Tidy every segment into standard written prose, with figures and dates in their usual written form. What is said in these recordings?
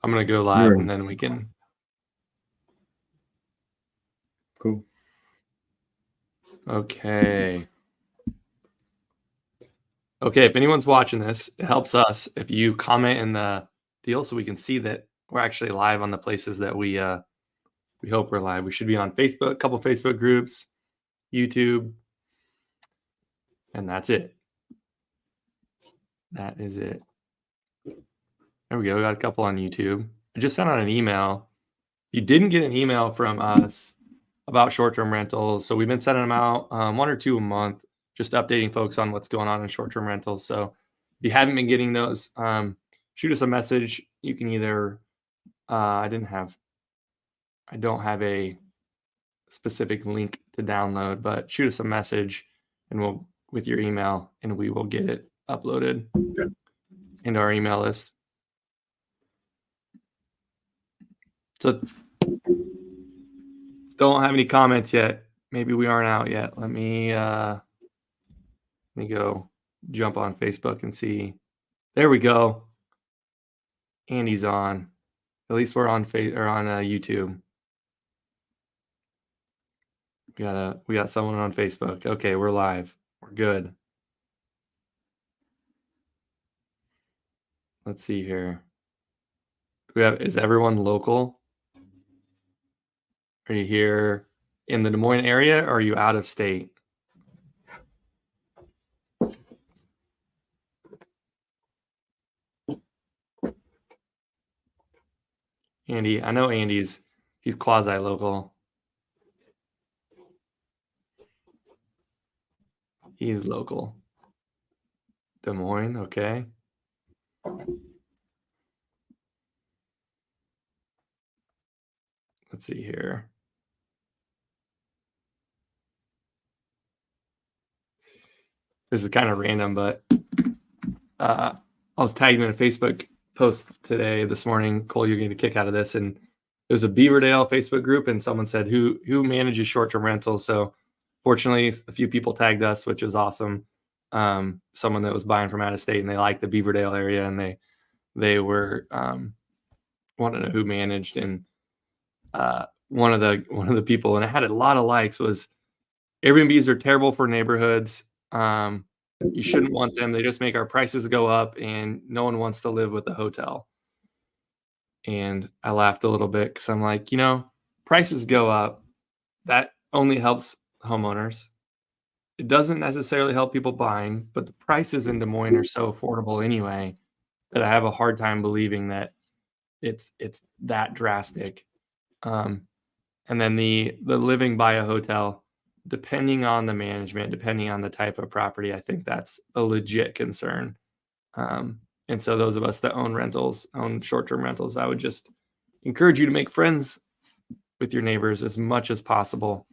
I'm going to go live and then we can. Cool. Okay. Okay, if anyone's watching this, it helps us if you comment in the deal so we can see that we're actually live on the places that we hope we're live. We should be on Facebook, a couple Facebook groups, YouTube, and that's it. That is it. There we go. We got a couple on YouTube. I just sent out an email. If you didn't get an email from us about short-term rentals, so we've been sending them out 1 or 2 a month, just updating folks on what's going on in short-term rentals. So if you haven't been getting those, shoot us a message. You can either I don't have a specific link to download, but shoot us a message and we'll with your email and we will get it uploaded into our email list. So don't have any comments yet. Maybe we aren't out yet. Let me go jump on Facebook and see. There we go. Andy's on. At least we're on YouTube. We got someone on Facebook. Okay, we're live. We're good. Let's see here. Is everyone local? Are you here in the Des Moines area or are you out of state? Andy, I know he's quasi-local. He's local. Des Moines, okay. Let's see here. This is kind of random, but I was tagged in a Facebook post this morning. Cole, you're getting a kick out of this. And there's a Beaverdale Facebook group, and someone said, who manages short-term rentals? So fortunately, a few people tagged us, which was awesome. Someone that was buying from out of state, and they liked the Beaverdale area, and they were wanting to know who managed. And one of the people, and it had a lot of likes, was Airbnbs are terrible for neighborhoods. You shouldn't want them. They just make our prices go up, and no one wants to live with a hotel. And I laughed a little bit because I'm like, prices go up. That only helps homeowners. It doesn't necessarily help people buying, but the prices in Des Moines are so affordable anyway that I have a hard time believing that it's that drastic. And then the living by a hotel, depending on the management, depending on the type of property, I think that's a legit concern. And so those of us that own short-term rentals, I would just encourage you to make friends with your neighbors as much as possible.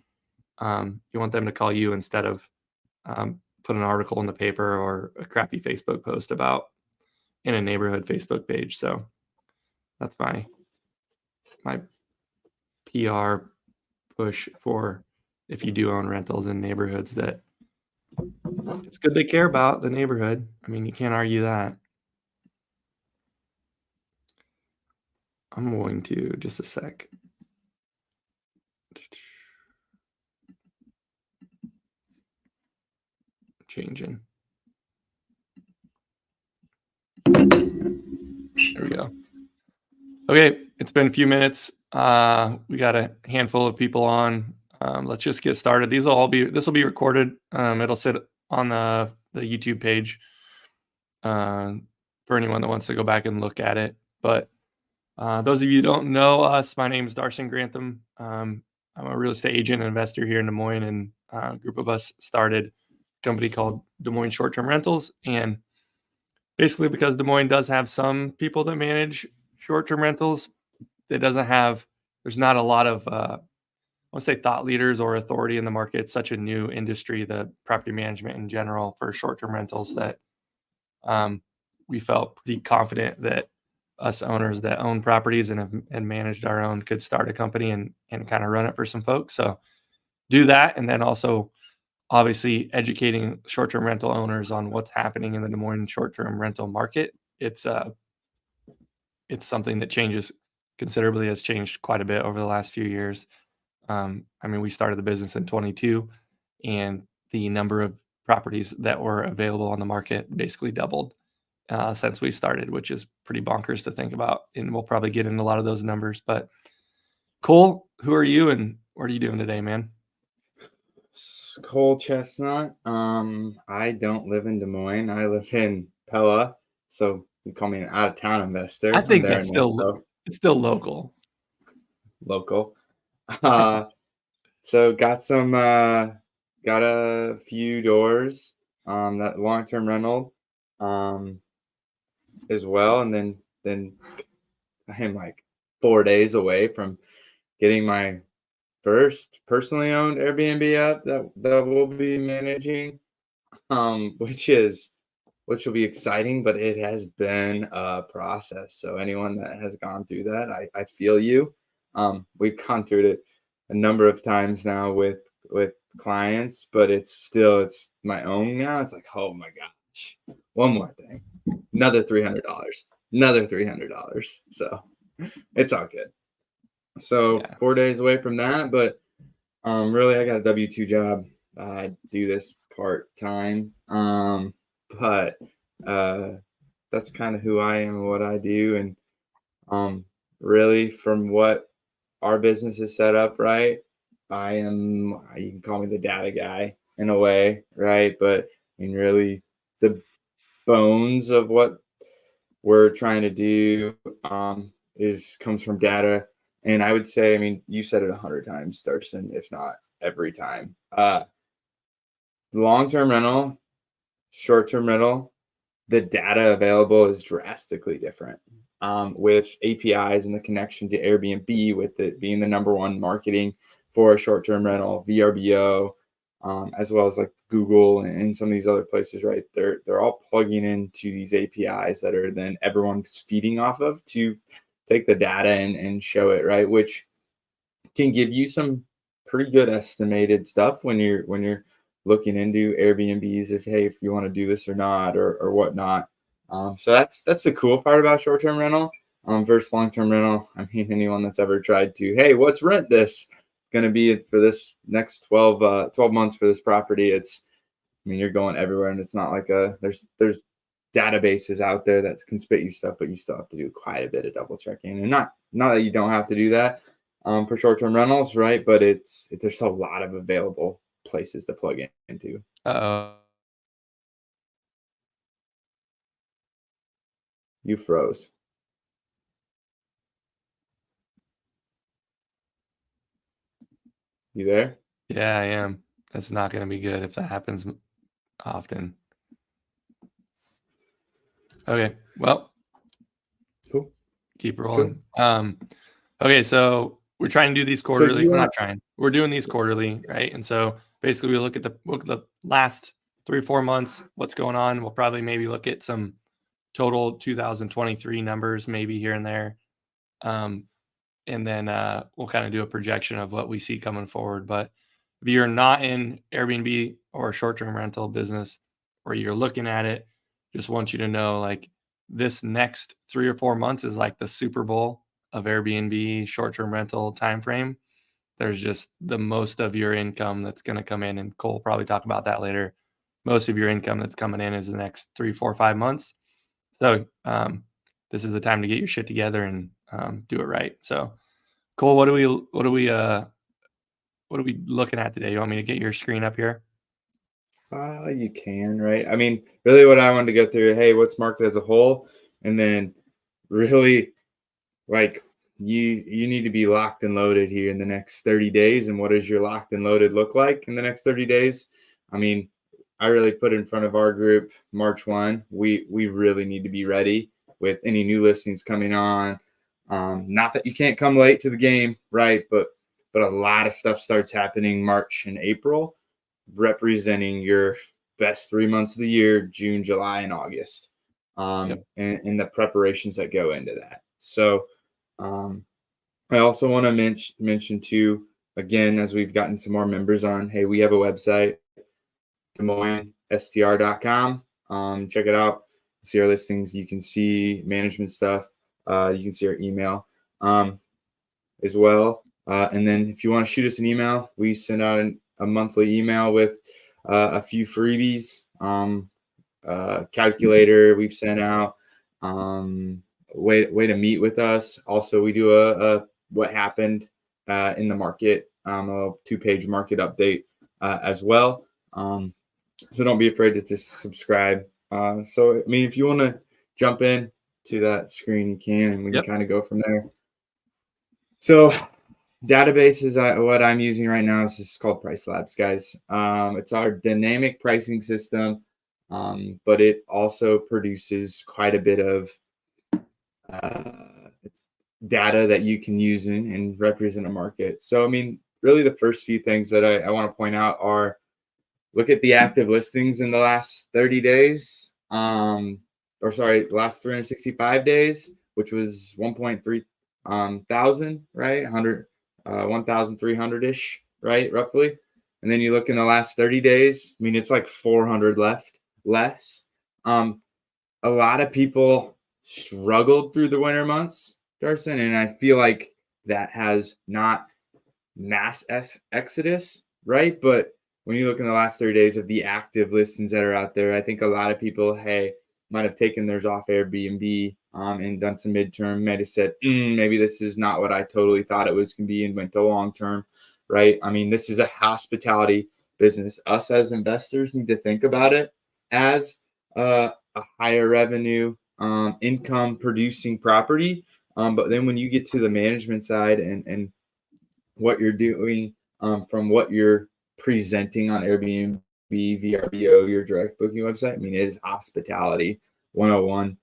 You want them to call you instead of put an article in the paper or a crappy Facebook post in a neighborhood Facebook page. So that's my PR push for if you do own rentals in neighborhoods that it's good they care about the neighborhood. I mean, you can't argue that. I'm going to just a sec. Changing. There we go. Okay, it's been a few minutes. We got a handful of people on. Let's just get started. This will be recorded. It'll sit on the YouTube page for anyone that wants to go back and look at it. But those of you who don't know us, my name is Darcy Grantham. I'm a real estate agent and investor here in Des Moines, and a group of us started a company called Des Moines Short-Term Rentals. And basically because Des Moines does have some people that manage short-term rentals, there's not a lot of, I want to say thought leaders or authority in the market. It's such a new industry, the property management in general for short-term rentals, that we felt pretty confident that us owners that own properties and managed our own could start a company and kind of run it for some folks. So do that. And then also obviously educating short-term rental owners on what's happening in the Des Moines short-term rental market. It's it's something that changes considerably, has changed quite a bit over the last few years. I mean, we started the business in 22, and the number of properties that were available on the market basically doubled since we started, which is pretty bonkers to think about. And we'll probably get into a lot of those numbers. But Cole, who are you and what are you doing today, man? Cole Chestnut. I don't live in Des Moines. I live in Pella, so you call me an out of town I investor. I'm think there that's now, still so it's still local. local. Uh, so got a few doors. That long term rental, um, as well, and then I am like 4 days away from getting my first personally owned Airbnb up that we'll be managing. Which will be exciting, but it has been a process. So anyone that has gone through that, I feel you. We've gone through it a number of times now with clients, but it's my own now. It's like, oh my gosh, one more thing, another $300, another $300. So it's all good. So Yeah. 4 days away from that, but really, I got a W-2 job. I do this part time. But that's kind of who I am and what I do. And really, from what our business is set up, right? You can call me the data guy in a way, right? But I mean, really, the bones of what we're trying to do is comes from data. And I would say, I mean, you said it 100 times, Thurston, if not every time. Long-term rental, short-term rental, the data available is drastically different. With APIs and the connection to Airbnb, with it being the number one marketing for a short-term rental, VRBO, as well as like Google and some of these other places, right? They're all plugging into these APIs that are then everyone's feeding off of to take the data and show it, right? Which can give you some pretty good estimated stuff when you're looking into Airbnbs, if you want to do this or not, or whatnot. So that's the cool part about short-term rental versus long-term rental. I mean, anyone that's ever tried to, hey, what's rent this going to be for this next 12 months for this property? I mean, you're going everywhere, and it's not like there's databases out there that can spit you stuff, but you still have to do quite a bit of double checking. And not that you don't have to do that for short-term rentals, right? But there's a lot of available places to plug into. Uh-oh. You froze. You there? Yeah, I am. That's not going to be good if that happens often. Okay. Well, Cool. keep rolling. Okay, so we're trying to do these So quarterly. you We're want not trying. We're doing these quarterly, right? And so basically we look at the last 3 or 4 months, what's going on. We'll probably maybe look at some total 2023 numbers maybe here and there. And then we'll kind of do a projection of what we see coming forward. But if you're not in Airbnb or short-term rental business, or you're looking at it, just want you to know, like, this next 3 or 4 months is like the Super Bowl of Airbnb short-term rental timeframe. There's just the most of your income that's going to come in, and Cole will probably talk about that later. Most of your income that's coming in is the next 3, 4, 5 months. So this is the time to get your shit together and do it right. So Cole, what are we looking at today? You want me to get your screen up here? You can, right? I mean, really what I wanted to go through, hey, what's market as a whole? And then really like you need to be locked and loaded here in the next 30 days. And what does your locked and loaded look like in the next 30 days? I mean, I really put in front of our group March 1. We really need to be ready with any new listings coming on. Not that you can't come late to the game, right? But a lot of stuff starts happening March and April, representing your best 3 months of the year, June, July, and August, Yep. and the preparations that go into that. So I also want to mention too, again, as we've gotten some more members on, hey, we have a website, Des Moines STR.com. Check it out. See our listings. You can see management stuff. You can see our email as well. And then if you want to shoot us an email, we send out a monthly email with a few freebies. Calculator we've sent out. Way to meet with us. Also, we do a what happened in the market, a 2-page market update as well. So don't be afraid to just subscribe. So I mean, if you want to jump in to that screen, you can, and we can kind of go from there. So database is what I'm using right now. It's just called Price Labs, guys. It's our dynamic pricing system, but it also produces quite a bit of data that you can use and represent a market. So, I mean, really the first few things that I want to point out are look at the active listings in the last 30 days, the last 365 days, which was 1.3 thousand, right? 1,300-ish, right? Roughly. And then you look in the last 30 days, I mean, it's like 400 less. A lot of people struggled through the winter months, Darson, and I feel like that has not mass exodus, right? But when you look in the last 30 days of the active listings that are out there, I think a lot of people, might have taken theirs off Airbnb and done some midterm, might have said, maybe this is not what I totally thought it was going to be, and went to long term, right? I mean, this is a hospitality business. Us as investors need to think about it as a higher revenue, income producing property. But then when you get to the management side and what you're doing from what you're presenting on Airbnb, VRBO, your direct booking website, I mean, it is hospitality 101.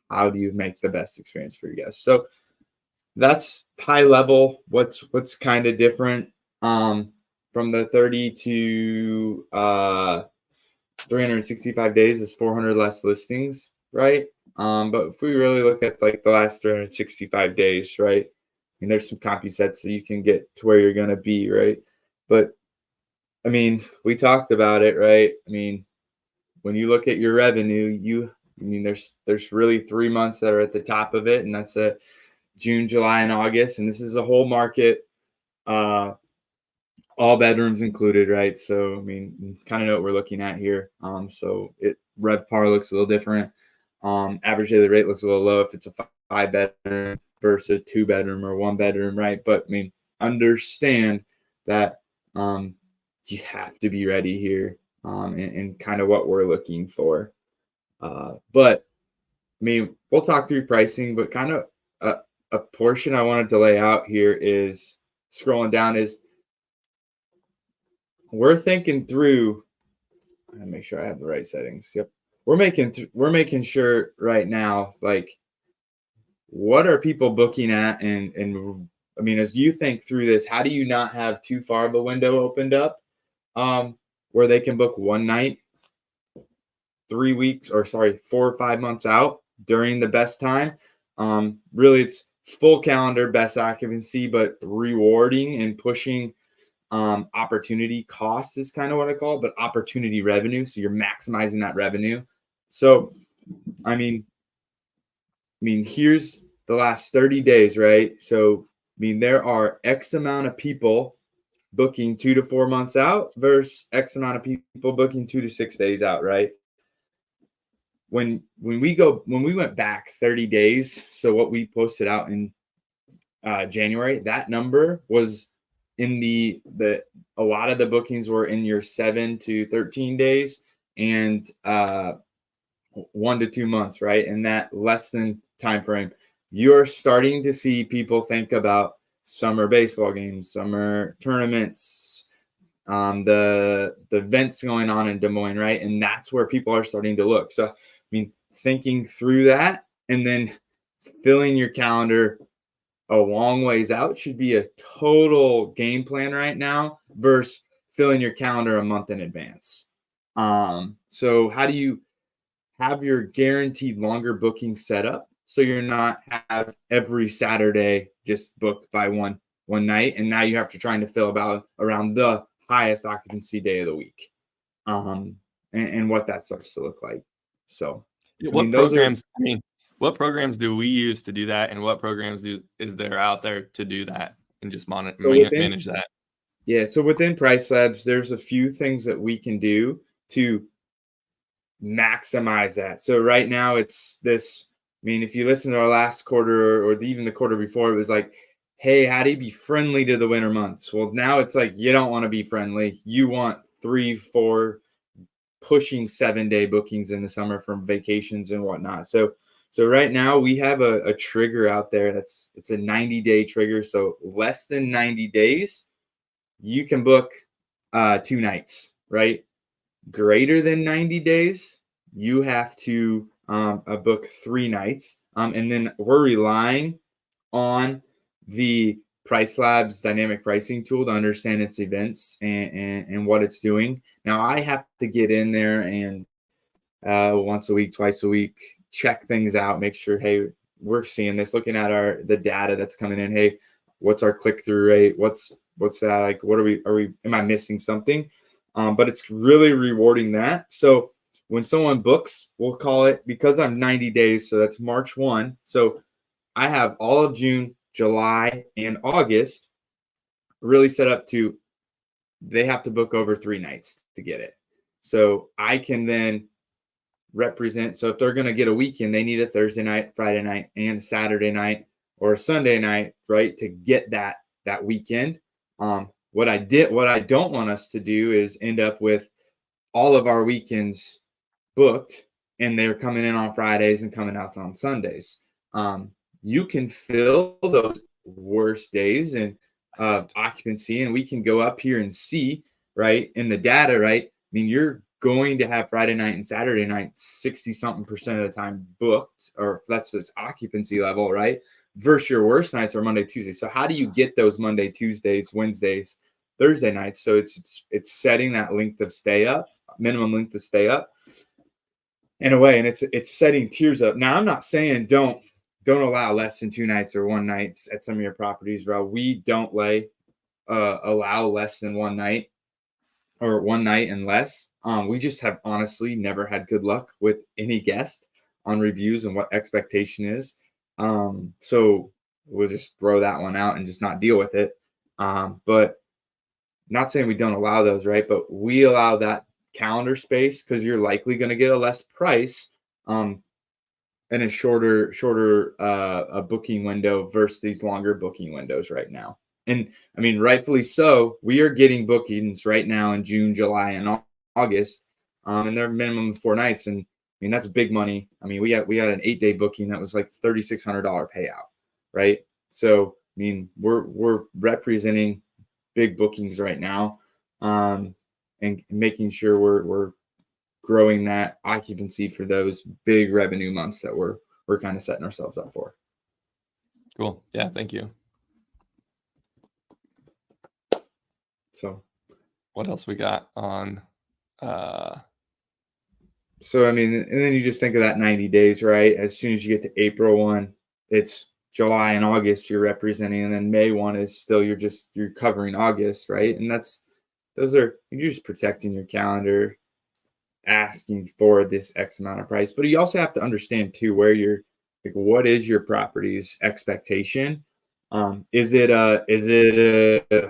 How do you make the best experience for your guests? So that's high level. What's kind of different from the 30 to 365 days is 400 less listings, right? But if we really look at like the last 365 days, right? And there's some CompuSets so you can get to where you're going to be, right? But I mean, we talked about it, right? I mean, when you look at your revenue, there's really 3 months that are at the top of it, and that's June, July, and August. And this is a whole market, all bedrooms included, right? So, I mean, you kind of know what we're looking at here. So RevPAR looks a little different. Average daily rate looks a little low if it's a 5-bedroom versus a 2-bedroom or 1-bedroom, right? But I mean, understand that you have to be ready here and kind of what we're looking for. But I mean, we'll talk through pricing, but kind of a portion I wanted to lay out here is scrolling down is we're thinking through. I make sure I have the right settings. Yep. We're making sure right now, like, what are people booking at? And I mean, as you think through this, how do you not have too far of a window opened up where they can book one night, 4 or 5 months out during the best time? Really, it's full calendar, best occupancy, but rewarding and pushing opportunity cost is kind of what I call it, but opportunity revenue. So you're maximizing that revenue. So, I mean, here's the last 30 days, right? So, I mean, there are X amount of people booking 2 to 4 months out versus X amount of people booking 2 to 6 days out, right? When we went back 30 days, so what we posted out in January, that number was in a lot of the bookings were in your 7 to 13 days and 1 to 2 months, right? And that less than time frame. You're starting to see people think about summer baseball games, summer tournaments, the events going on in Des Moines, right? And that's where people are starting to look. So, I mean, thinking through that and then filling your calendar a long ways out should be a total game plan right now versus filling your calendar a month in advance. So how do you have your guaranteed longer booking set up so you're not have every Saturday just booked by one night, and now you have to try to fill around the highest occupancy day of the week, and what that starts to look like. So, what programs? What programs do we use to do that, and what programs is there out there to do that and just So within manage that? so within Price Labs, there's a few things that we can do to maximize that. So right now it's this. I mean, if you listen to our last quarter or even the quarter before, it was like, hey, how do you be friendly to the winter months? Well, now it's like you don't want to be friendly. You want 3, 4, pushing 7-day bookings in the summer from vacations and whatnot. So right now we have a trigger out there it's a 90-day trigger. So less than 90 days, you can book 2 nights, right? Greater than 90 days, you have to book 3 nights. And then we're relying on the Price Labs dynamic pricing tool to understand its events and what it's doing. Now I have to get in there and once a week, twice a week, check things out, make sure, hey, we're seeing this, looking at the data that's coming in. Hey, what's our click-through rate? What's that like? What am I missing something? But it's really rewarding that. So when someone books, we'll call it, because I'm 90 days, so that's March 1. So I have all of June, July, and August really set up to, they have to book over 3 nights to get it. So I can then represent. So if they're going to get a weekend, they need a Thursday night, Friday night, and a Saturday night or a Sunday night, right, to get that weekend. What I don't want us to do is end up with all of our weekends booked and they're coming in on Fridays and coming out on Sundays. You can fill those worst days and occupancy, and we can go up here and see, right, in the data, right? I mean, you're going to have Friday night and Saturday night 60-something% of the time booked, or that's its occupancy level, right? Versus your worst nights are Monday, Tuesday. So how do you get those Monday, Tuesdays, Wednesdays, Thursday nights? So it's setting that length of stay up, minimum length of stay up in a way, and it's setting tiers up. Now I'm not saying don't allow less than 2 nights or 1 night at some of your properties, Rob. We don't allow less than 1 night or 1 night and less. We just have honestly never had good luck with any guest on reviews and what expectation is. So we'll just throw that one out and just not deal with it. But not saying we don't allow those, right? But we allow that calendar space because you're likely going to get a less price in a shorter a booking window versus these longer booking windows right now. And I mean, rightfully so, we are getting bookings right now in June, July, and August, and they're minimum of 4 nights. And I mean, that's big money. I mean, we had an 8-day booking that was like $3,600 payout, right? So I mean, we're representing big bookings right now, and making sure we're growing that occupancy for those big revenue months that we're kind of setting ourselves up for. Cool. Yeah. Thank you. So what else we got on? So, I mean, and then you just think of that 90 days, right? As soon as you get to April 1, it's July and August you're representing. And then May 1 is still, you're covering August, right? And you're just protecting your calendar, asking for this X amount of price. But you also have to understand too, where what is your property's expectation? Is it a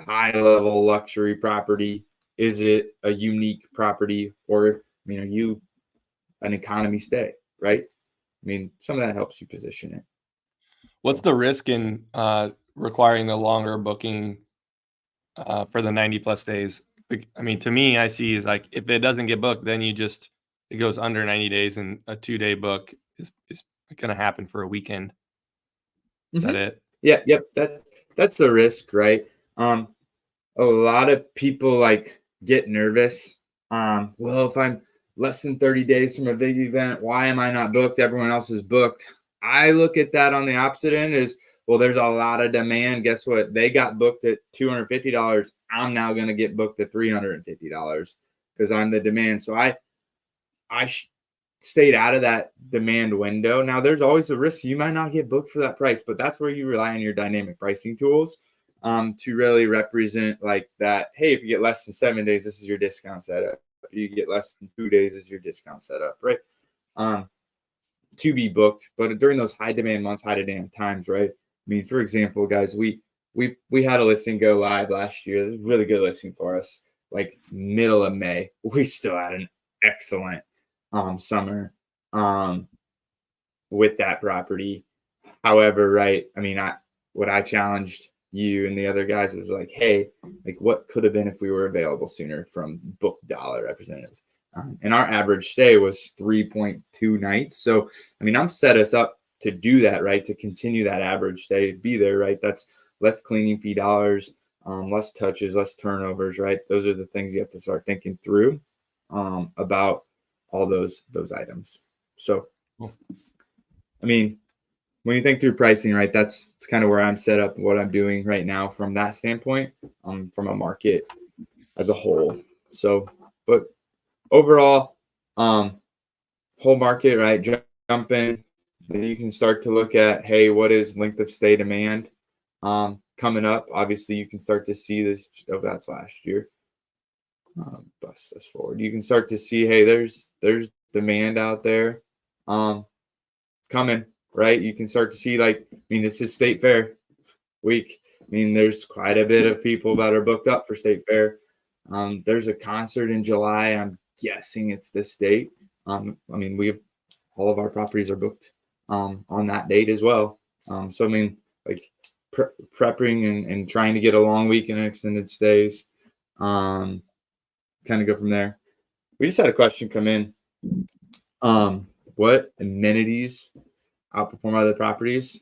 high level luxury property? Is it a unique property? Or, I mean, are you an economy stay, right? I mean, some of that helps you position it. What's the risk in requiring the longer booking for the 90 plus days? I mean, to me, I see is like, if it doesn't get booked, then it goes under 90 days and a 2-day book is going to happen for a weekend. Is that it? Yeah. Yep. That's the risk, right? A lot of people get nervous. Well, if I'm less than 30 days from a big event, why am I not booked? Everyone else is booked. I look at that on the opposite end is, well, there's a lot of demand. Guess what? They got booked at $250. I'm now going to get booked at $350 because I'm the demand. So I stayed out of that demand window. Now, there's always a risk you might not get booked for that price, but that's where you rely on your dynamic pricing tools to really represent that. Hey, if you get less than 7 days, this is your discount setup. If you get less than 2 days, this is your discount setup, right? to be booked, but during those high demand months, high demand times, right? I mean, for example, guys, we had a listing go live last year. It was a really good listing for us, like middle of May. We still had an excellent summer with that property. However, right, I mean, what I challenged you and the other guys was like, hey, like what could have been if we were available sooner from book dollar representatives. And our average stay was 3.2 nights. So, I mean, I'm set us up to do that, right? To continue that average stay, be there, right? That's less cleaning fee dollars, less touches, less turnovers, right? Those are the things you have to start thinking through about all those items. So, I mean, when you think through pricing, right, that's kind of where I'm set up, what I'm doing right now from that standpoint, from a market as a whole. So, but overall, whole market, right, jumping, then you can start to look at, hey, what is length of stay demand coming up? Obviously, you can start to see this. Oh, that's last year. Bust this forward. You can start to see, hey, there's demand out there coming, right? You can start to see, like, I mean, this is State Fair week. I mean, there's quite a bit of people that are booked up for State Fair. There's a concert in July. I'm guessing it's this date. I mean, we have all of our properties are booked on that date as well. So, I mean, like prepping and trying to get a long weekend and extended stays. Kind of go from there. We just had a question come in. What amenities outperform other properties?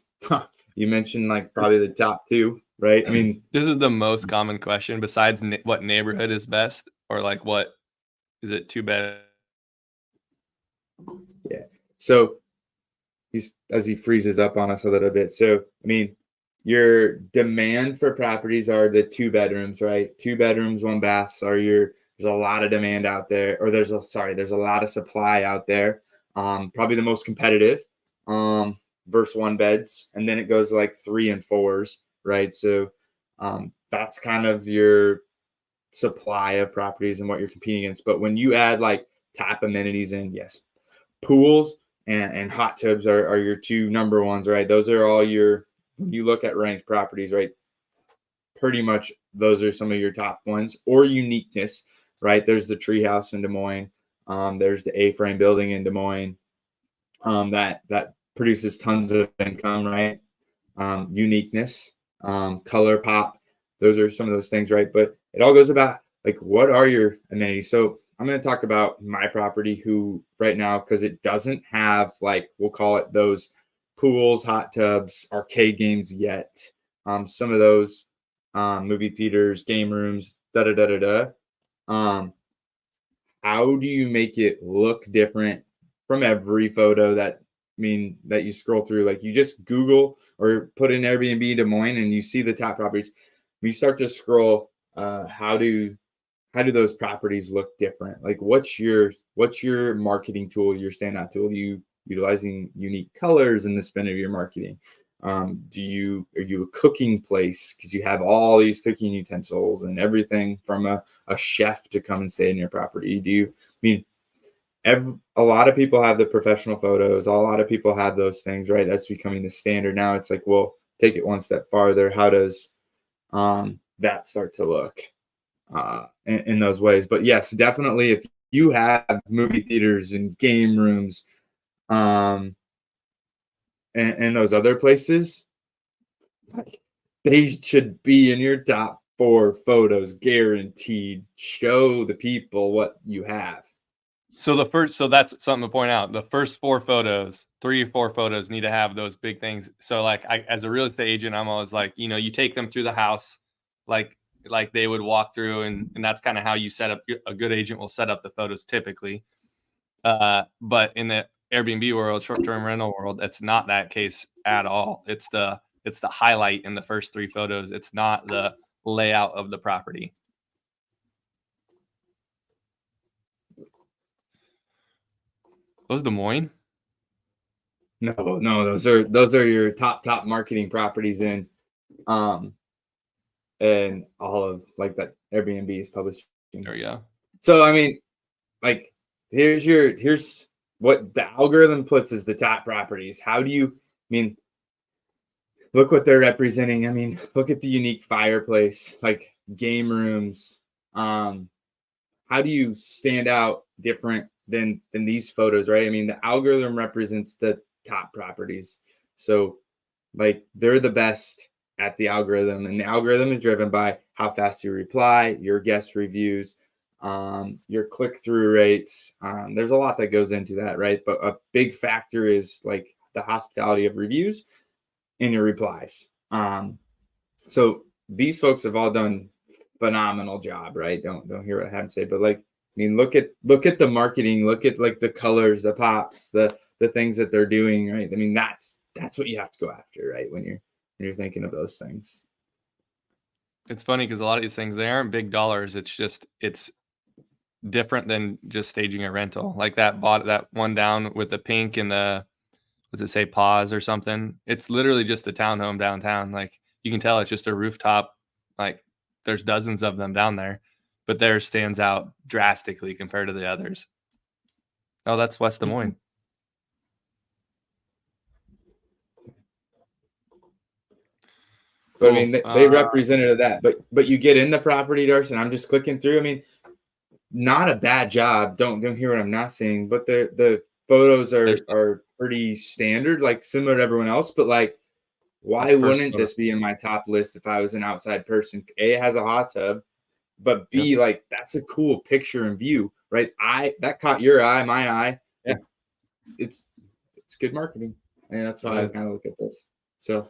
You mentioned like probably the top two, right? I mean, this is the most common question besides what neighborhood is best, or like what is it too bad? Yeah. So as he freezes up on us a little bit. So, I mean, your demand for properties are the 2 bedrooms, right? 2 bedrooms, 1 baths are there's a lot of demand out there, or there's a lot of supply out there. Probably the most competitive versus 1 beds. And then it goes like 3 and 4s, right? So that's kind of your supply of properties and what you're competing against. But when you add like top amenities in, yes, pools and hot tubs are your 2 number ones, right? Those are all when you look at ranked properties, right? Pretty much those are some of your top ones. Or uniqueness, right? There's the Treehouse in Des Moines. There's the A-frame building in Des Moines that produces tons of income, right? Uniqueness, color pop. Those are some of those things, right? But it all goes about like, what are your amenities? So I'm going to talk about my property who right now, because it doesn't have like, we'll call it those pools, hot tubs, arcade games yet. Some of those movie theaters, game rooms, how do you make it look different from every photo that you scroll through? Like you just Google or put in Airbnb Des Moines and you see the top properties. When you start to scroll, how do those properties look different? Like what's your marketing tool, your standout tool? Are you utilizing unique colors in the spin of your marketing? Are you a cooking place because you have all these cooking utensils and everything from a chef to come and stay in your property? A lot of people have the professional photos. A lot of people have those things, right? That's becoming the standard now. It's like, well, take it one step farther. How does that start to look in those ways? But yes, definitely, if you have movie theaters and game rooms, and those other places, they should be in your top 4 photos, guaranteed. Show the people what you have. So that's something to point out. The first 4 photos, 3 or 4 photos need to have those big things. So like as a real estate agent, I'm always like, you take them through the house, like they would walk through, and that's kind of how you set up. A good agent will set up the photos typically. But in the Airbnb world, short-term rental world, it's not that case at all. It's the highlight in the first 3 photos. It's not the layout of the property. Those Des Moines? No, those are your top marketing properties in and all of like that Airbnb is publishing. There we go. So I mean, like here's what the algorithm puts as the top properties. How do you, I mean, look what they're representing. I mean, look at the unique fireplace, like game rooms. How do you stand out different than these photos, right? I mean, the algorithm represents the top properties. So like they're the best at the algorithm, and the algorithm is driven by how fast you reply, your guest reviews, your click-through rates. There's a lot that goes into that, right? But a big factor is like the hospitality of reviews and your replies. So these folks have all done phenomenal job, right? Don't hear what I have to say, but like, I mean, look at the marketing, look at like the colors, the pops, the things that they're doing, right? I mean, that's what you have to go after, right? When you're thinking of those things. It's funny because a lot of these things, they aren't big dollars. It's different than just staging a rental. Like that one down with the pink and the, does it say pause or something? It's literally just a townhome downtown. Like you can tell it's just a rooftop. Like there's dozens of them down there, but theirs stands out drastically compared to the others. Oh, that's West Des Moines. But I Cool. mean, they represented that. But you get in the property, Darcy, and I'm just clicking through. I mean, not a bad job. Don't hear what I'm not saying, but the photos are pretty standard, like similar to everyone else. But like, why wouldn't this be in my top list if I was an outside person? A, it has a hot tub, but B, like that's a cool picture and view, right? That caught your eye, my eye. Yeah. It's good marketing, and that's why I kind of look at this. So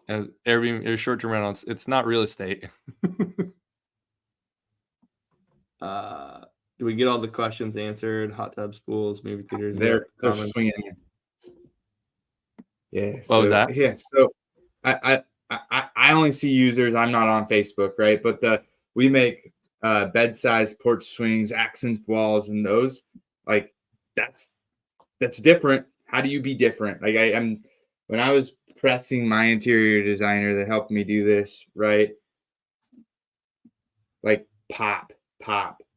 as Airbnb or short-term rentals, it's not real estate. Do we get all the questions answered? Hot tubs, pools, movie theaters. they're swinging in. Yeah. What was that? Yeah. So I only see users. I'm not on Facebook, right? But we make bed size porch swings, accent walls, and those like that's different. How do you be different? Like I'm when I was pressing my interior designer that helped me do this, right? Like pop,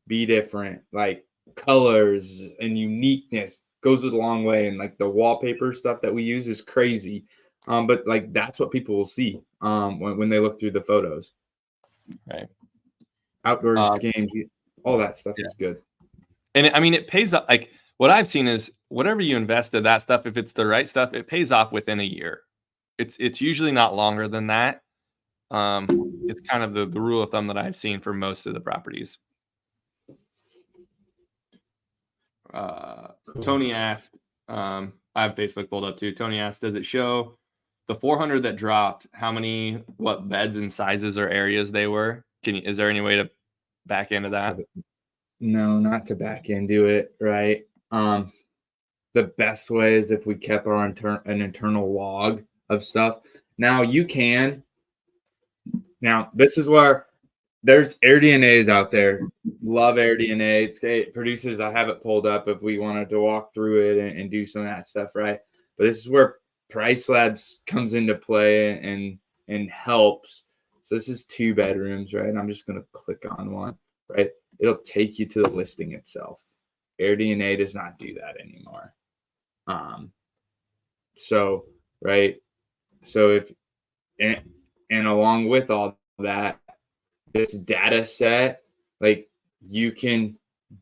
be different, like colors and uniqueness goes a long way. And like the wallpaper stuff that we use is crazy. But like that's what people will see when they look through the photos. Right. Outdoors games, all that stuff is good. And I mean, it pays off. Like what I've seen is whatever you invest in that stuff, if it's the right stuff, it pays off within a year. It's usually not longer than that. It's kind of the rule of thumb that I've seen for most of the properties. Tony asked, I have Facebook pulled up too. Tony asked, does it show the 400 that dropped, what beds and sizes or areas they were? Is there any way to back into that? No, not to back into it, right? The best way is if we kept our an internal log of stuff. Now you can. Now this is where there's AirDNAs out there. Love AirDNA. It produces. I have it pulled up if we wanted to walk through it and do some of that stuff, right? But this is where Price Labs comes into play and helps. So this is 2 bedrooms, right? And I'm just gonna click on one, right? It'll take you to the listing itself. AirDNA does not do that anymore. So right. So if and along with all that, this data set, like you can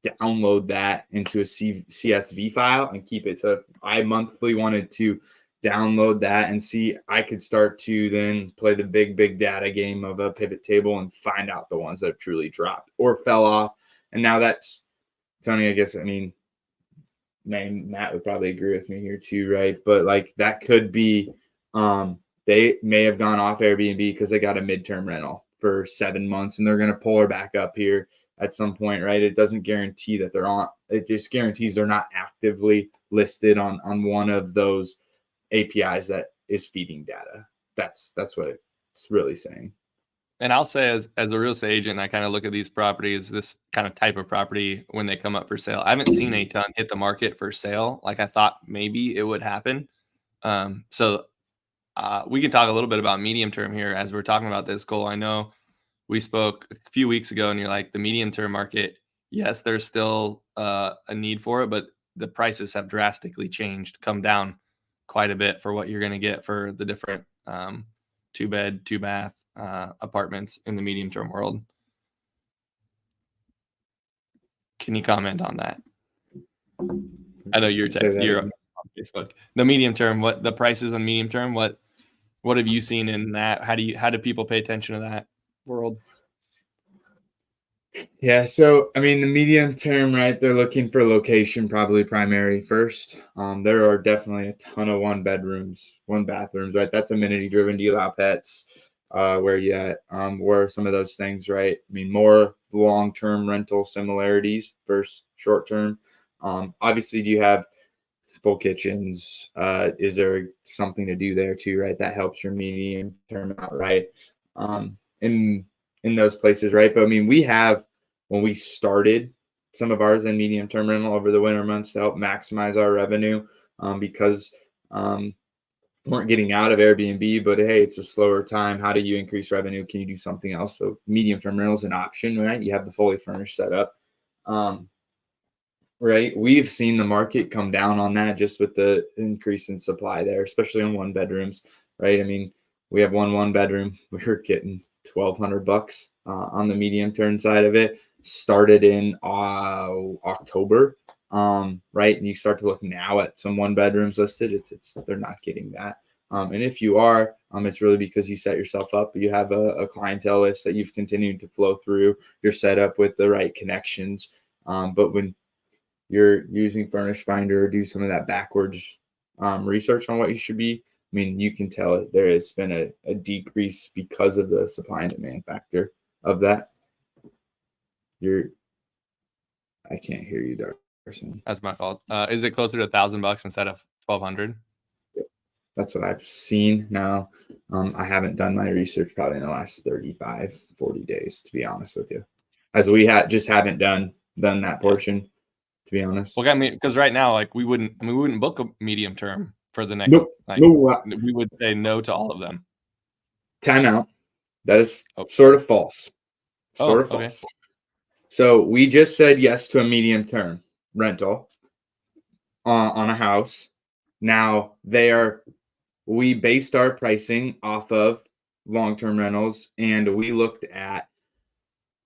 download that into a CSV file and keep it. So if I monthly wanted to download that and see, I could start to then play the big data game of a pivot table and find out the ones that have truly dropped or fell off. And now that's Tony, I guess, I mean, Matt would probably agree with me here too, right? But like that could be, they may have gone off Airbnb because they got a midterm rental for 7 months and they're going to pull her back up here at some point, right? It doesn't guarantee that they're on. It just guarantees they're not actively listed on one of those APIs that is feeding data. That's what it's really saying. And I'll say as a real estate agent, I kind of look at these properties, this kind of type of property when they come up for sale. I haven't seen a ton hit the market for sale like I thought maybe it would happen. So we can talk a little bit about medium term here as we're talking about this, Cole. I know we spoke a few weeks ago and you're like the medium term market. Yes, there's still a need for it, but the prices have drastically changed, come down quite a bit for what you're going to get for the different 2-bed, 2-bath apartments in the medium term world. Can you comment on that? I know you're on Facebook. The medium term, what the prices on medium term, what have you seen in that? How do people pay attention to that world? Yeah, so I mean, the medium term, right? They're looking for location, probably primary first. There are definitely a ton of 1-bedrooms, 1-bathrooms, right? That's amenity driven. Do you allow pets? Where you at? Where are some of those things, right? I mean, more long term rental similarities versus short term. Obviously, do you have full kitchens? Is there something to do there too, right? That helps your medium term out, right? In those places, right? But I mean, when we started some of ours in medium term rental over the winter months to help maximize our revenue, because we weren't getting out of Airbnb, but hey, it's a slower time. How do you increase revenue? Can you do something else? So medium term rental is an option, right? You have the fully furnished setup. Right. We've seen the market come down on that just with the increase in supply there, especially on 1-bedrooms. Right. I mean, we have 1-bedroom. We're getting $1,200 on the medium term side of it. Started in October. Right. And you start to look now at some 1-bedrooms listed. They're not getting that. And if you are, it's really because you set yourself up. You have a clientele list that you've continued to flow through. You're set up with the right connections. But when you're using Furnish Finder, do some of that backwards research on what you should be. I mean, you can tell there has been a decrease because of the supply and demand factor of that. I can't hear you, Darcy. That's my fault. Is it closer to $1,000 instead of $1,200? That's what I've seen now. I haven't done my research probably in the last 35, 40 days, to be honest with you, as we just haven't done that portion. To be honest. Well, I mean, because right now, like we wouldn't book a medium term for the next. We would say no to all of them. Time out. That is sort of false. False. Okay. So we just said yes to a medium term rental on a house. Now we based our pricing off of long-term rentals, and we looked at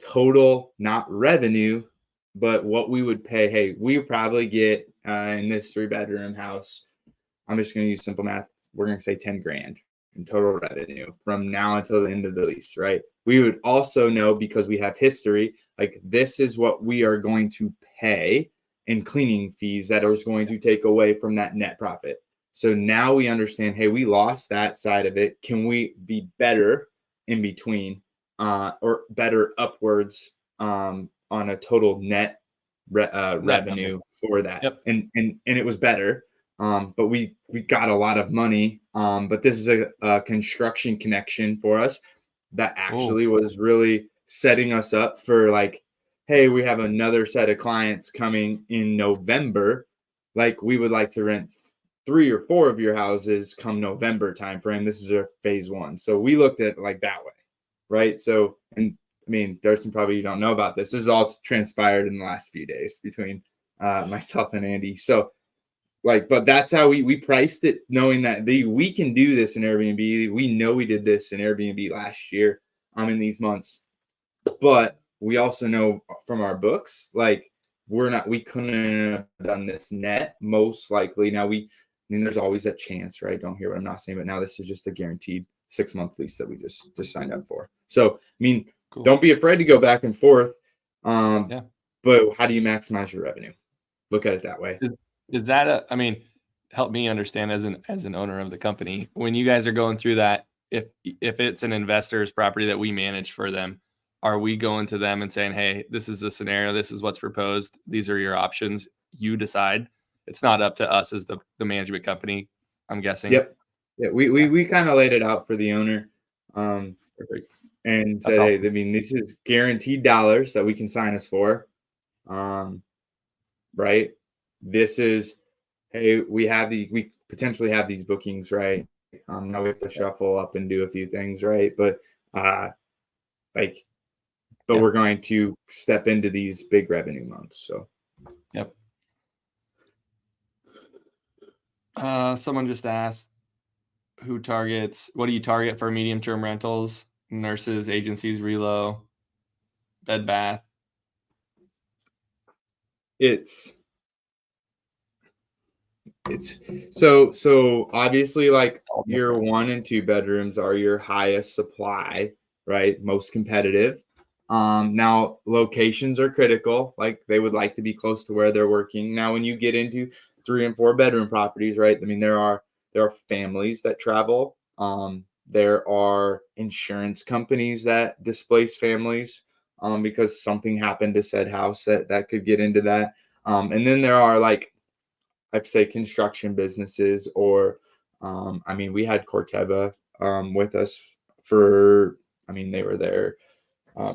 total, not revenue, but what we would pay. Hey, we would probably get in this 3-bedroom house, I'm just going to use simple math. We're going to say 10 grand in total revenue from now until the end of the lease, right? We would also know, because we have history, like this is what we are going to pay in cleaning fees that is going to take away from that net profit. So now we understand, hey, we lost that side of it. Can we be better in between or better upwards on a total net revenue for that? Yep. And it was better. But we got a lot of money. But this is a construction connection for us that actually was really setting us up for like, hey, we have another set of clients coming in November. Like, we would like to rent 3 or 4 of your houses come November timeframe. This is our phase 1. So we looked at it like that way, right? So, and I mean, there's some probably you don't know about this. This is all transpired in the last few days between myself and Andy. So, like, but that's how we priced it, knowing that we can do this in Airbnb. We know we did this in Airbnb last year, in these months, but we also know from our books, like we couldn't have done this net most likely. Now there's always that chance, right? Don't hear what I'm not saying, but now this is just a guaranteed 6-month lease that we just signed up for. So, I mean, cool. Don't be afraid to go back and forth. But how do you maximize your revenue? Look at it that way. Is that help me understand as an owner of the company, when you guys are going through that, if it's an investor's property that we manage for them, are we going to them and saying, hey, this is the scenario, this is what's proposed, these are your options, you decide? It's not up to us as the management company, I'm guessing. Yep. Yeah, we kind of laid it out for the owner. Perfect. And said, hey, I mean, this is guaranteed dollars that we can sign us for. Right. This is, hey, we potentially have these bookings, right? Now we have to shuffle up and do a few things, right? But we're going to step into these big revenue months. So, yep. Someone just asked, what do you target for medium-term rentals? Nurses, agencies, relo, Bed Bath. It's so obviously, like, All your different. 1 and 2 bedrooms are your highest supply, right? Most competitive. Now locations are critical. Like, they would like to be close to where they're working. Now, when you get into 3 and 4 bedroom properties, right? I mean, there are families that travel. There are insurance companies that displace families because something happened to said house that could get into that. And then there are, like, I'd say, construction businesses, or I mean, we had Corteva with us for, I mean, they were there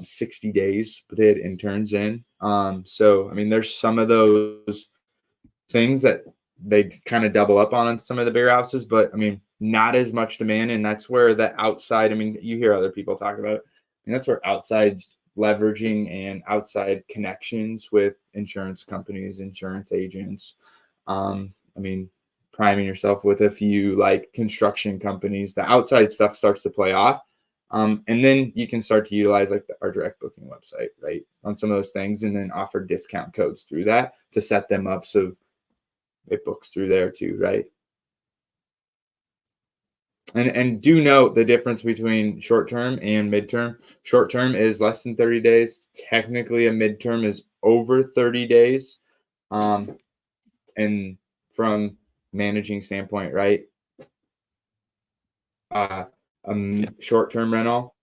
60 days, but they had interns in. So I mean, there's some of those things that they kind of double up on some of the bigger houses, but I mean, not as much demand. And that's where the outside, I mean, you hear other people talk about it, and that's where outside leveraging and outside connections with insurance companies, insurance agents, I mean, priming yourself with a few like construction companies, the outside stuff starts to play off. And then you can start to utilize like our direct booking website, right, on some of those things, and then offer discount codes through that to set them up so it books through there too, right? And do note the difference between short term and midterm. Short term is less than 30 days. Technically, a midterm is over 30 days. And from managing standpoint, right? Uh, Yeah. Short-term rental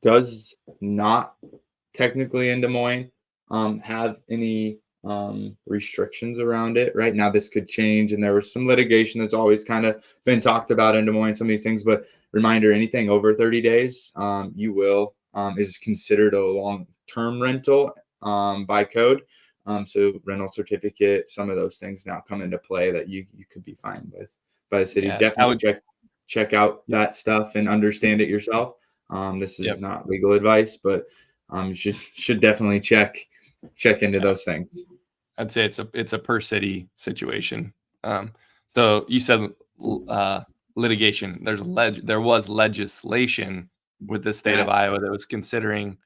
does not technically in Des Moines have any restrictions around it. Right now, this could change, and there was some litigation that's always kind of been talked about in Des Moines, some of these things. But reminder, anything over 30 days, you will is considered a long-term rental by code. So rental certificate, some of those things now come into play that you could be fined with by the city. Yeah. Definitely check out Yep. that stuff and understand it yourself. This is Yep. not legal advice, but should definitely check into Yeah. those things. I'd say it's a per city situation. So you said litigation. There was legislation with the state of Iowa that was considering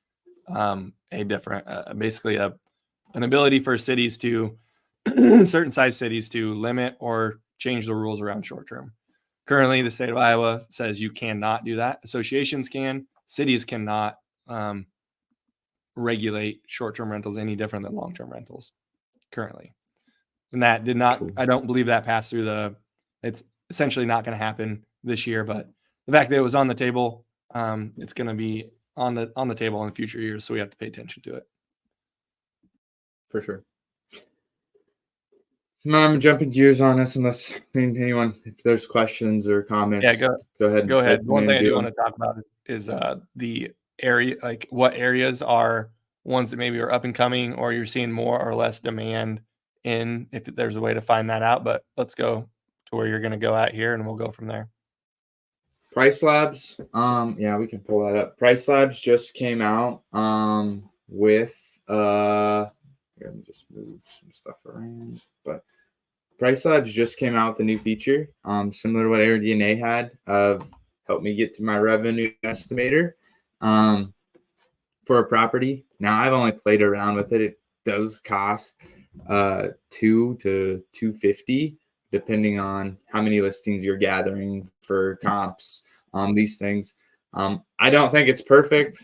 a different, basically an ability for cities to certain size cities to limit or change the rules around short term. Currently, the state of Iowa says you cannot do that. Associations can, cities cannot regulate short term rentals any different than long term rentals currently. And that did not, I don't believe that passed through it's essentially not going to happen this year, but the fact that it was on the table, it's going to be on the table in future years. So we have to pay attention to it. For sure. I'm jumping gears on this unless anyone, if there's questions or comments, Yeah, go ahead. Go ahead. One thing I do want to talk about is the area, like what areas are ones that maybe are up and coming, or you're seeing more or less demand in, if there's a way to find that out. But let's go to where you're going to go at here, and we'll go from there. Price Labs. Yeah, we can pull that up. Price Labs just came out with let me just move some stuff around. But Price Labs just came out with a new feature, similar to what AirDNA had, of help me get to my revenue estimator for a property. Now, I've only played around with it. It does cost $2 to $250, depending on how many listings you're gathering for comps, these things. I don't think it's perfect.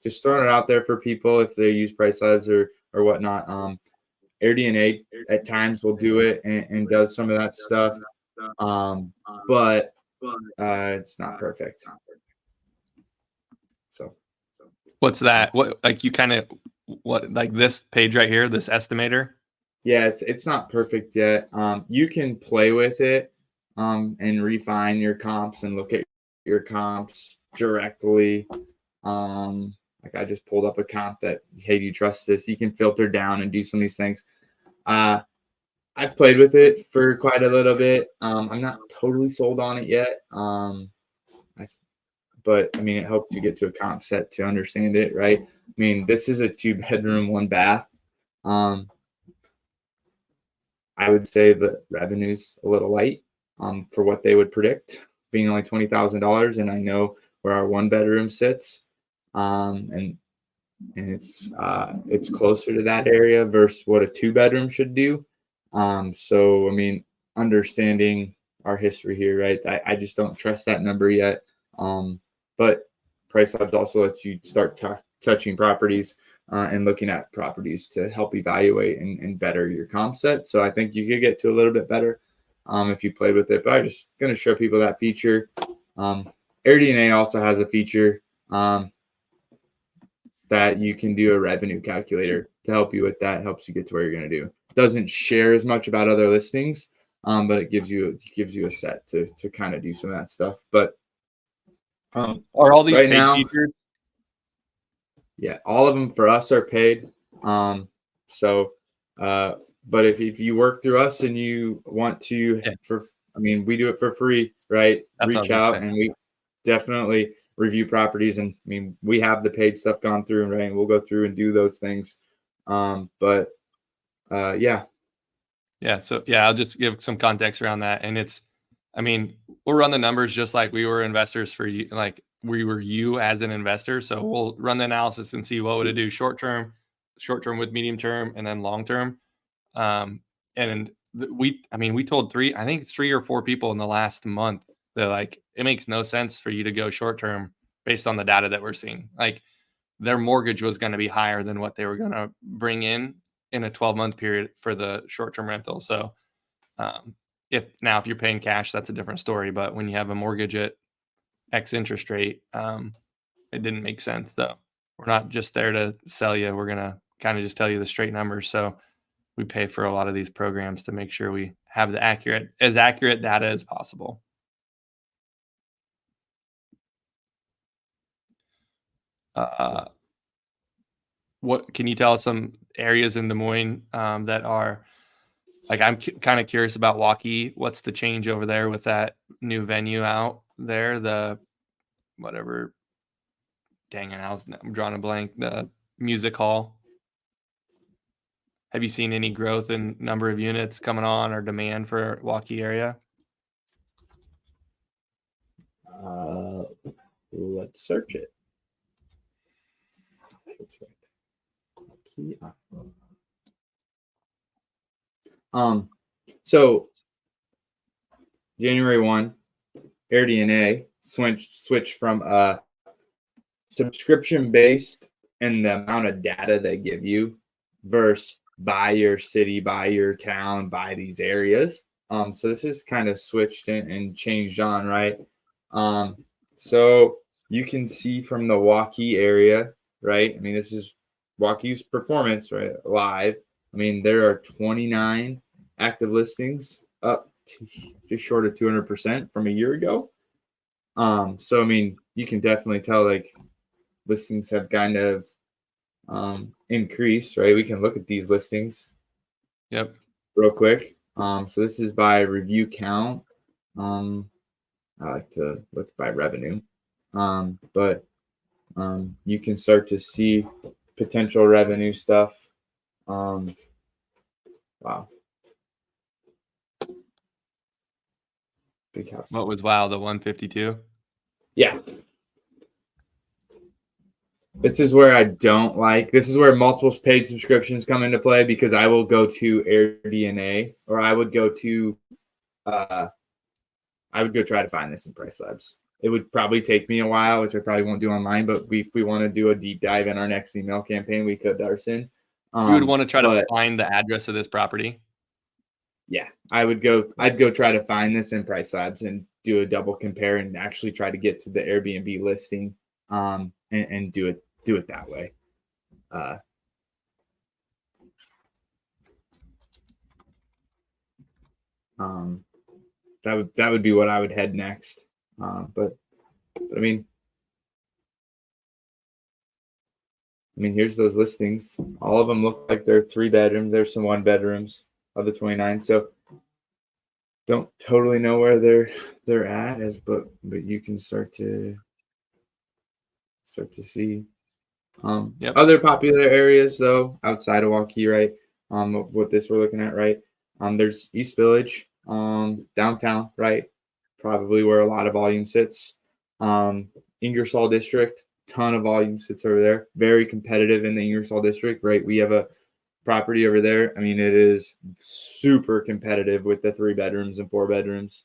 Just throwing it out there for people if they use Price Labs or whatnot. AirDNA at times will do it and does some of that stuff, but it's not perfect. So, what's that? What, like, you kind of, what, like this page right here, this estimator? Yeah, it's not perfect yet. You can play with it and refine your comps and look at your comps directly. Like, I just pulled up a comp that, hey, do you trust this? You can filter down and do some of these things. I've played with it for quite a little bit. I'm not totally sold on it yet. But I mean, it helps you get to a comp set to understand it, right? I mean, this is a 2-bedroom, 1 bath. I would say the revenue's a little light for what they would predict, being only $20,000, and I know where our one bedroom sits, and it's closer to that area versus what a two bedroom should do. So I mean, understanding our history here, right? I just don't trust that number yet. But Price Labs also lets you start touching properties and looking at properties to help evaluate and better your comp set. So I think you could get to a little bit better if you played with it. But I'm just going to show people that feature. AirDNA also has a feature that you can do a revenue calculator to help you with that. It helps you get to where you're going to do. Doesn't share as much about other listings, but it gives you a set to kind of do some of that stuff. But are all these right paid now, features? yeah, all of them for us are paid. But if you work through us and you want to, we do it for free, right? That's Reach out and we definitely review properties. And I mean, we have the paid stuff gone through, right? And we'll go through and do those things. Yeah. So I'll just give some context around that. And we'll run the numbers just like we were investors for you, like we were you as an investor. So we'll run the analysis and see what would it do short term with medium term, and then long term. We told three or four people in the last month that like it makes no sense for you to go short term based on the data that we're seeing. Like their mortgage was going to be higher than what they were going to bring in a 12-month period for the short-term rental. So if you're paying cash, that's a different story. But when you have a mortgage at X interest rate, it didn't make sense though. We're not just there to sell you. We're going to kind of just tell you the straight numbers. So we pay for a lot of these programs to make sure we have the as accurate data as possible. What can you tell us some areas in Des Moines that are like, I'm kind of curious about Waukee. What's the change over there with that new venue out there? The whatever, dang it, I'm drawing a blank. The music hall. Have you seen any growth in number of units coming on or demand for Waukee area? Let's search it. So January 1, AirDNA switched from a subscription based and the amount of data they give you versus by your city, by your town, by these areas. So this is kind of switched and changed on, right? So you can see from the Waukee area, right? I mean, this is Waukee's performance, right? Live. I mean, there are 29 active listings, up just short of 200% from a year ago. So I mean, you can definitely tell like listings have kind of increased, right? We can look at these listings. Yep. Real quick. So this is by review count. I like to look by revenue. But you can start to see potential revenue stuff. Wow. Big house. What was wow? The 152? Yeah. This is where I don't like. This is where multiple paid subscriptions come into play, because I will go to AirDNA, or I would go to I would go try to find this in Price Labs. It would probably take me a while, which I probably won't do online, but if we want to do a deep dive in our next email campaign, we could, Darson. You would want to try to find the address of this property? Yeah, I'd go try to find this in Price Labs and do a double compare and actually try to get to the Airbnb listing and do it that way. That would be what I would head next. But I mean, here's those listings. All of them look like they're 3 bedrooms. There's some 1 bedrooms of the 29. So don't totally know where they're at, but you can start to see. Other popular areas though outside of Waukee, right? What this we're looking at, right? There's East Village, downtown, right? Probably where a lot of volume sits. Ingersoll District, ton of volume sits over there. Very competitive in the Ingersoll District, right? We have a property over there. I mean, it is super competitive with the 3 bedrooms and 4 bedrooms.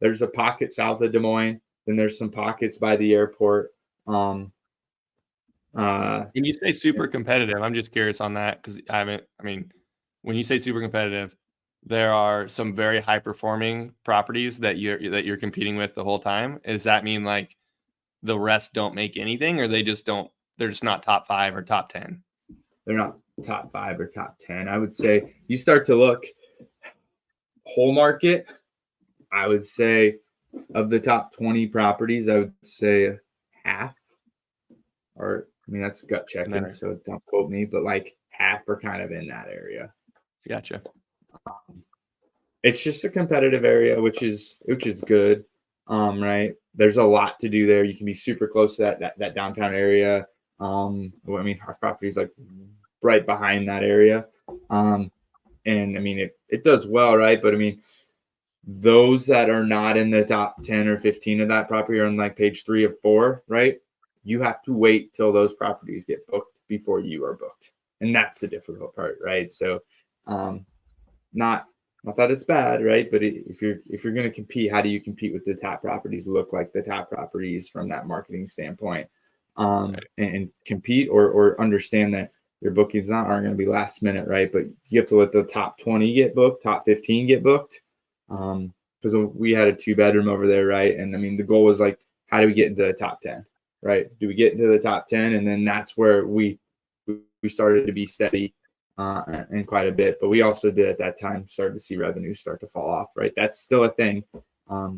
There's a pocket south of Des Moines. Then there's some pockets by the airport. When you say super competitive, I'm just curious on that because when you say super competitive, there are some very high performing properties that you're competing with the whole time. Does that mean like the rest don't make anything, or they're just not top 5 or top 10? They're not top 5 or top 10. I would say you start to look whole market. I would say of the top 20 properties, I would say half, or I mean that's gut checking, so don't quote me, but like half are kind of in that area. Gotcha. It's just a competitive area, which is good. Right. There's a lot to do there. You can be super close to that downtown area. I mean, our property is like right behind that area. And I mean, it does well, right? But I mean, those that are not in the top 10 or 15 of that property are on like page 3 of 4, right? You have to wait till those properties get booked before you are booked. And that's the difficult part, right? So, not that it's bad, right? But if you're going to compete, how do you compete with the top properties, look like the top properties from that marketing standpoint, and compete or understand that your bookings aren't going to be last minute, right? But you have to let the top 20 get booked, top 15 get booked. Because we had a 2-bedroom over there, right? And I mean, the goal was like, how do we get into the top 10, right? Do we get into the top 10? And then that's where we started to be steady. And quite a bit, but we also did at that time start to see revenues start to fall off, right? That's still a thing. I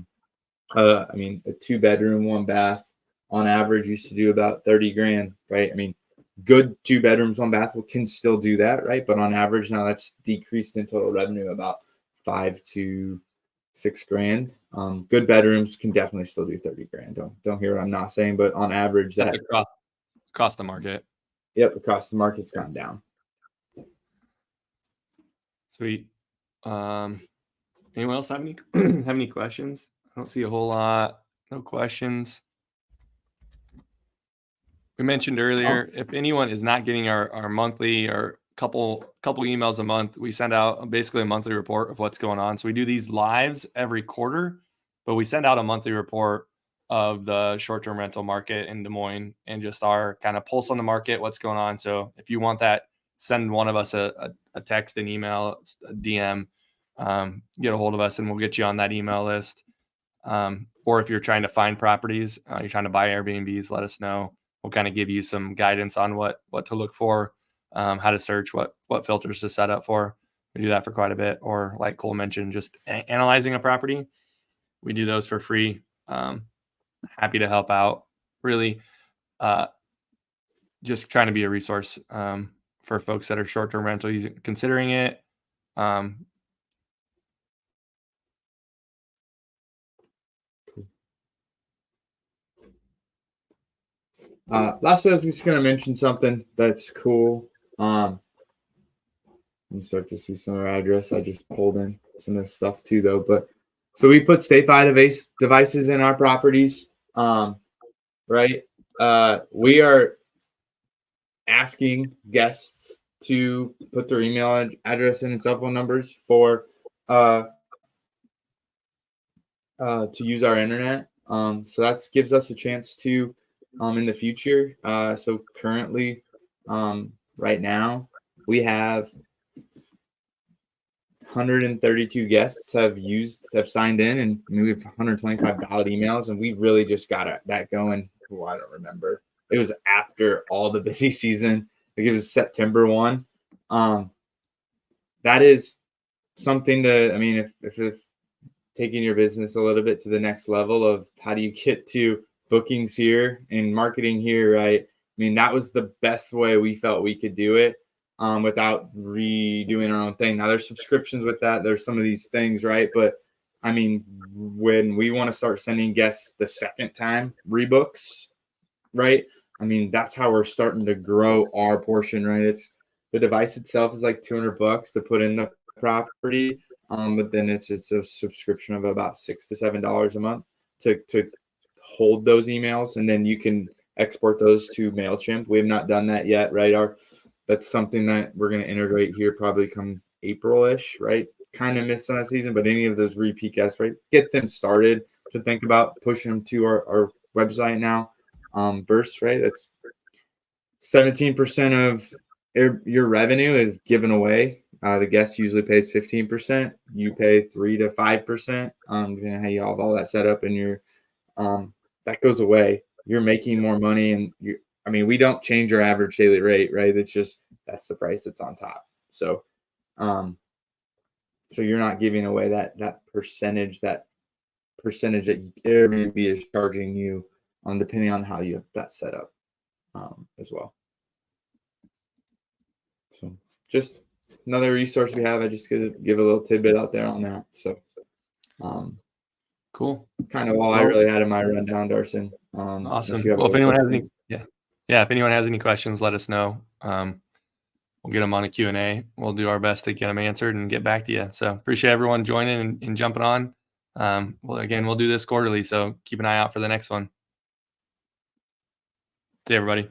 mean, a 2-bedroom, 1 bath on average used to do about 30 grand, right? I mean, good 2 bedrooms, 1 bath can still do that, right? But on average now that's decreased in total revenue about 5 to 6 grand. Good bedrooms can definitely still do 30 grand. Don't hear what I'm not saying, but on average that across the market. Yep, across the market's gone down. Sweet. Anyone else have any questions? I don't see a whole lot. No questions. We mentioned earlier, if anyone is not getting our monthly or couple emails a month, we send out basically a monthly report of what's going on. So we do these lives every quarter, but we send out a monthly report of the short-term rental market in Des Moines and just our kind of pulse on the market, what's going on. So if you want that, send one of us a text, an email, a DM, get a hold of us and we'll get you on that email list. Or if you're trying to find properties, you're trying to buy Airbnbs, let us know. We'll kind of give you some guidance on what to look for, how to search, what filters to set up for. We do that for quite a bit. Or like Cole mentioned, just analyzing a property. We do those for free. Happy to help out. Really, just trying to be a resource for folks that are short-term rental considering it. Lastly, I was just going to mention something that's cool. You start to see some of our address. I just pulled in some of this stuff too, though. But so we put statefy devices in our properties, right? We are asking guests to put their email address in and cell phone numbers for to use our internet. So that gives us a chance to in the future. So currently, right now, we have 132 guests have signed in, and we have 125 valid emails, and we really just got that going. Oh, I don't remember. It was after all the busy season. I think it was September 1. That is something to, I mean, if taking your business a little bit to the next level of how do you get to bookings here and marketing here, right? I mean, that was the best way we felt we could do it without redoing our own thing. Now there's subscriptions with that. There's some of these things, right? But I mean, when we want to start sending guests the second time rebooks, right? I mean, that's how we're starting to grow our portion, right? It's the device itself is like $200 to put in the property. But then it's a subscription of about $6 to $7 a month to hold those emails, and then you can export those to MailChimp. We have not done that yet, right? That's something that we're going to integrate here probably come April-ish, right? Kind of missed on that season, but any of those repeat guests, right? Get them started to think about pushing them to our website now. Burst, right? That's 17% of your revenue is given away. The guest usually pays 15%. You pay 3 to 5%. Depending on how you have all that set up, and that goes away. You're making more money, and we don't change your average daily rate, right? It's just that's the price that's on top. So, so you're not giving away that percentage that Airbnb is charging you, depending on how you have that set up, as well. So just another resource we have. I just give a little tidbit out there on that. So, cool. Kind of all I really had in my rundown, Darson. Awesome. Well, if anyone has any questions, let us know. We'll get them on a Q&A. We'll do our best to get them answered and get back to you. So appreciate everyone joining and jumping on. We'll do this quarterly, so keep an eye out for the next one. See you, everybody.